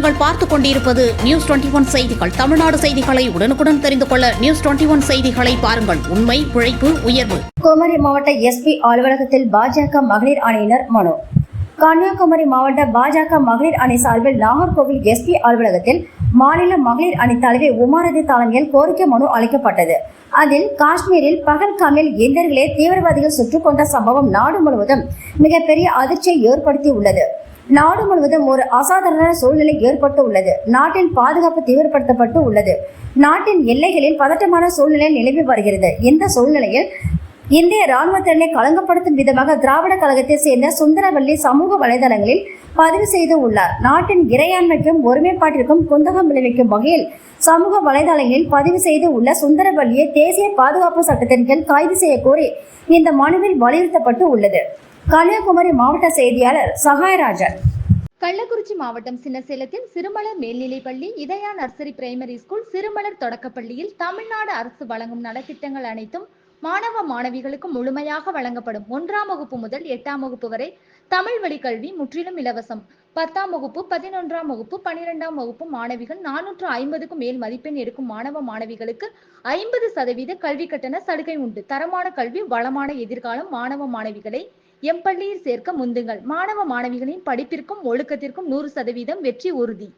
நீங்கள் பார்த்துக் கொண்டிருப்பது நியூஸ் 21 செய்திகள். தமிழ்நாடு செய்திகளை உடனுக்குடன் தெரிந்து கொள்ள நியூஸ் 21 செய்திகளை பாருங்கள். உண்மை, உழைப்பு, உயர்வு. குமரி மாவட்ட எஸ்பி அலுவலகத்தில் பாஜக மகளிர் அணியினர் மனு. கன்னியாகுமரி மாவட்ட பாஜக மகளிர் அணி சார்பில் நாகர்கோவில் எஸ்பி அலுவலகத்தில் மாநில மகளிர் அணி தலைவி உமாரதி தலைமையில் கோரிக்கை மனு அளிக்கப்பட்டது. அதில் காஷ்மீரில் பகல்காமில் இந்தியர்களை தீவிரவாதிகள் சுட்டுக் கொண்ட சம்பவம் நாடு முழுவதும் மிகப்பெரிய அதிர்ச்சியை ஏற்படுத்தி உள்ளது. நாடு முழுவதும் ஒரு அசாதாரண சூழ்நிலை ஏற்பட்டு உள்ளது. நாட்டில் பாதுகாப்பு தீவிரப்படுத்தப்பட்டு உள்ளது. நாட்டின் எல்லைகளில் பதட்டமான சூழ்நிலை நிலவி வருகிறது. இந்த சூழ்நிலையில் இந்திய ராணுவத்தினரை களங்கப்படுத்தும் விதமாக திராவிட கழகத்தை சேர்ந்த சுந்தரவல்லி சமூக வலைதளங்களில் பதிவு செய்து உள்ளார். நாட்டின் இறையாண்மைக்கும் ஒருமைப்பாட்டிற்கும் குந்தகம் விளைவிக்கும் வகையில் சமூக வலைதளங்களில் பதிவு செய்து உள்ள சுந்தரவல்லியை தேசிய பாதுகாப்பு சட்டத்தின் கீழ் கைது செய்ய கோரி இந்த மனுவில் வலியுறுத்தப்பட்டு உள்ளது. கன்னியாகுமரி மாவட்ட செய்தியாளர் சகாயராஜன். கள்ளக்குறிச்சி மாவட்டம் சின்னசேலத்தில் சிறுமலர் மேல்நிலைப்பள்ளி, இதயா நர்சரி பிரைமரி ஸ்கூல், சிறுமலர் தொடக்கப்பள்ளியில் தமிழ்நாடு அரசு வழங்கும் நலத்திட்டங்கள் அனைத்தும் மாணவ மாணவிகளுக்கு முழுமையாக வழங்கப்படும். 1ஆம் வகுப்பு முதல் 8ஆம் வகுப்பு வரை தமிழ் வழி கல்வி முற்றிலும் இலவசம். 10ஆம் வகுப்பு, 11ஆம் வகுப்பு, 12ஆம் வகுப்பு மாணவிகள் 450க்கும் மேல் மதிப்பெண் எடுக்கும் மாணவ மாணவிகளுக்கு 50% கல்வி கட்டண சலுகை உண்டு. தரமான கல்வி, வளமான எதிர்காலம். மாணவ மாணவிகளை எம்பள்ளியில் சேர்க்க முந்துங்கள். மாணவ மாணவிகளின் படிப்பிற்கும் ஒழுக்கத்திற்கும் 100% வெற்றி உறுதி.